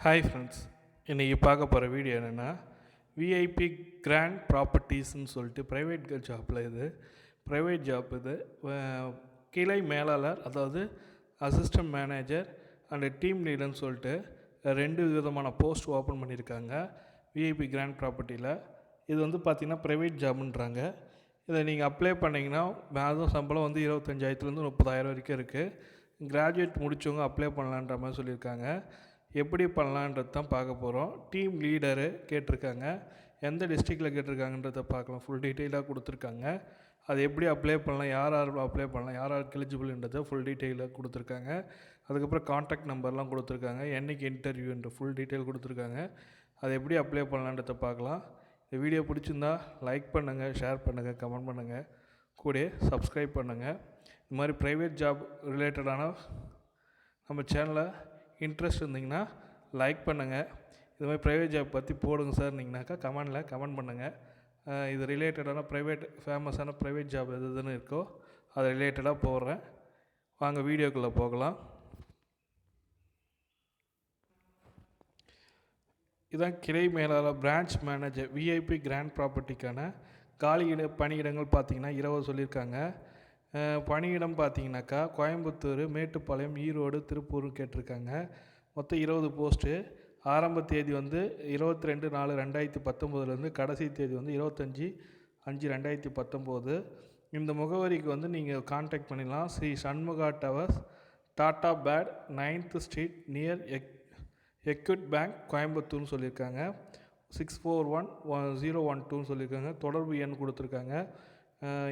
Hi friends, இன்றைக்கி பார்க்க போகிற வீடியோ என்னென்னா விஐபி கிராண்ட் ப்ராப்பர்ட்டிஸ்ன்னு சொல்லிட்டு ப்ரைவேட் ஜாப்பில் ப்ரைவேட் ஜாப் இது கிளை மேலாளர், அதாவது அசிஸ்டன்ட் மேனேஜர் அண்டு டீம் லீடர்னு சொல்லிட்டு 2 விதமான போஸ்ட் ஓப்பன் பண்ணியிருக்காங்க விஐபி கிராண்ட் ப்ராப்பர்ட்டியில். இது பார்த்திங்கன்னா ப்ரைவேட் ஜாப்ன்றாங்க. இதை நீங்கள் அப்ளை பண்ணிங்கன்னா மாதம் சம்பளம் 25,000 30,000 வரைக்கும் இருக்குது. கிராஜுவேட் முடித்தவங்க அப்ளை பண்ணலான்ற மாதிரி சொல்லியிருக்காங்க. எப்படி பண்ணலான்றது தான் பார்க்க போகிறோம். டீம் லீடரு கேட்டிருக்காங்க, எந்த டிஸ்ட்ரிக்டில் கேட்டிருக்காங்கன்றதை பார்க்கலாம். ஃபுல் டீட்டெயிலாக கொடுத்துருக்காங்க. அது எப்படி அப்ளை பண்ணலாம், யார் அப்ளை பண்ணலாம், யார் எலிஜிபிள்ன்றதை ஃபுல் டீட்டெயிலாக கொடுத்துருக்காங்க. அதுக்கப்புறம் காண்டாக்ட் நம்பர்லாம் கொடுத்துருக்காங்க, என்றைக்கு இன்டர்வியூன்ற ஃபுல் டீட்டெயில் கொடுத்துருக்காங்க. அது எப்படி அப்ளை பண்ணலான்றதை பார்க்கலாம். இந்த வீடியோ பிடிச்சிருந்தா லைக் பண்ணுங்கள், ஷேர் பண்ணுங்கள், கமெண்ட் பண்ணுங்கள், கூட சப்ஸ்கிரைப் பண்ணுங்கள். இந்த மாதிரி ப்ரைவேட் ஜாப் ரிலேட்டடான நம்ம சேனலை இன்ட்ரெஸ்ட் இருந்திங்கன்னா லைக் பண்ணுங்கள். இது மாதிரி ப்ரைவேட் ஜாப் பற்றி போடுங்க சார்னிங்கனாக்கா கமெண்ட் பண்ணுங்கள். இது ரிலேட்டடான ஃபேமஸான ப்ரைவேட் ஜாப் எதுன்னு இருக்கோ அது ரிலேட்டடாக போடுறேன். வாங்க வீடியோக்குள்ளே போகலாம். இதுதான் கிளை மேலாளர் பிரான்ச் மேனேஜர் விஐபி கிராண்ட் ப்ராப்பர்ட்டிக்கான பணியிடங்கள் பார்த்திங்கன்னா 20 சொல்லியிருக்காங்க. பணியிடம் பார்த்திங்கனாக்கா கோயம்புத்தூர், மேட்டுப்பாளையம், ஈரோடு, திருப்பூர்னு கேட்டிருக்காங்க. மொத்தம் 20 போஸ்ட்டு. ஆரம்ப தேதி 22/4/2019 கடைசி தேதி 25/5/2019. இந்த முகவரிக்கு நீங்கள் கான்டாக்ட் பண்ணிடலாம். Shri Shanmuga towers, Tatabad, 9th street near Equitas bank, கோயம்புத்தூர்னு சொல்லியிருக்காங்க. 641012 சொல்லியிருக்காங்க. தொடர்பு எண் கொடுத்துருக்காங்க.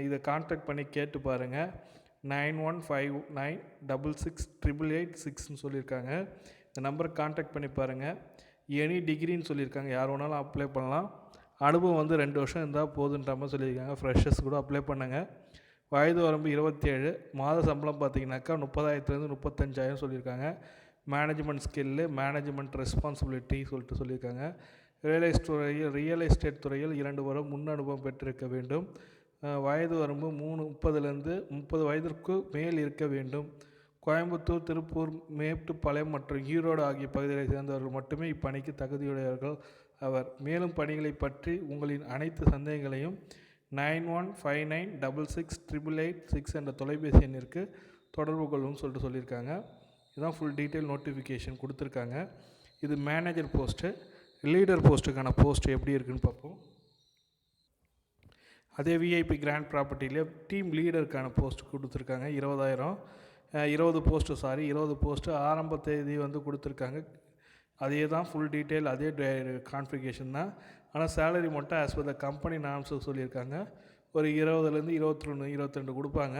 இதை கான்டாக்ட் பண்ணி கேட்டு பாருங்கள். 9159668886ன்னு சொல்லியிருக்காங்க. இந்த நம்பருக்கு கான்டாக்ட் பண்ணி பாருங்கள். எனி டிகிரின்னு சொல்லியிருக்காங்க, யார் வேணாலும் அப்ளை பண்ணலாம். அனுபவம் 2 வருஷம் இருந்தால் போதுன்ற மாதிரி சொல்லியிருக்காங்க. ஃப்ரெஷர்ஸ் கூட அப்ளை பண்ணுங்கள். வயது வரம்பு 27. மாத சம்பளம் பார்த்திங்கனாக்கா 30,000 35,000 சொல்லியிருக்காங்க. மேனேஜ்மெண்ட் ஸ்கில்லு, மேனேஜ்மெண்ட் ரெஸ்பான்சிபிலிட்டி சொல்லியிருக்காங்க. ரியல் எஸ்டேட் துறையில் 2 வருடம் முன் அனுபவம் பெற்றிருக்க வேண்டும். வயது வரம்பு 30 வயதிற்கு மேல் இருக்க வேண்டும். கோயம்புத்தூர், திருப்பூர், மேட்டுப்பாளையம் மற்றும் ஈரோடு ஆகிய பகுதிகளை சேர்ந்தவர்கள் மட்டுமே இப்பணிக்கு தகுதியுடையவர்கள் அவர். மேலும் பணிகளை பற்றி உங்களின் அனைத்து சந்தேகங்களையும் 9159668886 என்ற தொலைபேசி எண்ணிற்கு தொடர்பு கொள்ளும் சொல்லியிருக்காங்க. இதுதான் ஃபுல் டீட்டெயில் நோட்டிஃபிகேஷன் கொடுத்துருக்காங்க. இது மேனேஜர் போஸ்ட்டு. லீடர் போஸ்ட்டுக்கான போஸ்ட் எப்படி இருக்குதுன்னு பார்ப்போம். அதே விஐபி கிராண்ட் ப்ராப்பர்ட்டியிலே டீம் லீடருக்கான போஸ்ட் கொடுத்துருக்காங்க. 20 போஸ்ட்டு. ஆரம்ப தேதி கொடுத்துருக்காங்க. அதே தான் ஃபுல் டீட்டெயில், அதே கான்ஃபிகேஷன் தான். ஆனால் சேலரி மட்டும் as per the company norms சொல்லியிருக்காங்க. ஒரு 20 22 கொடுப்பாங்க.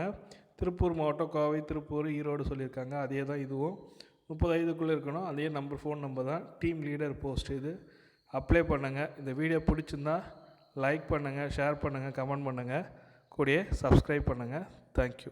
திருப்பூர் மாவட்டம், கோவை, திருப்பூர், ஈரோடு சொல்லியிருக்காங்க. அதே தான் இதுவும் 30 வயதுக்குள்ளே இருக்கணும். அதே ஃபோன் நம்பர் தான். டீம் லீடர் போஸ்ட் இது. அப்ளை பண்ணுங்கள். இந்த வீடியோ பிடிச்சிருந்தா லைக் பண்ணுங்கள், ஷேர் பண்ணுங்கள், கமெண்ட் பண்ணுங்கள், கூடயே சப்ஸ்கிரைப் பண்ணுங்கள். தேங்க்யூ.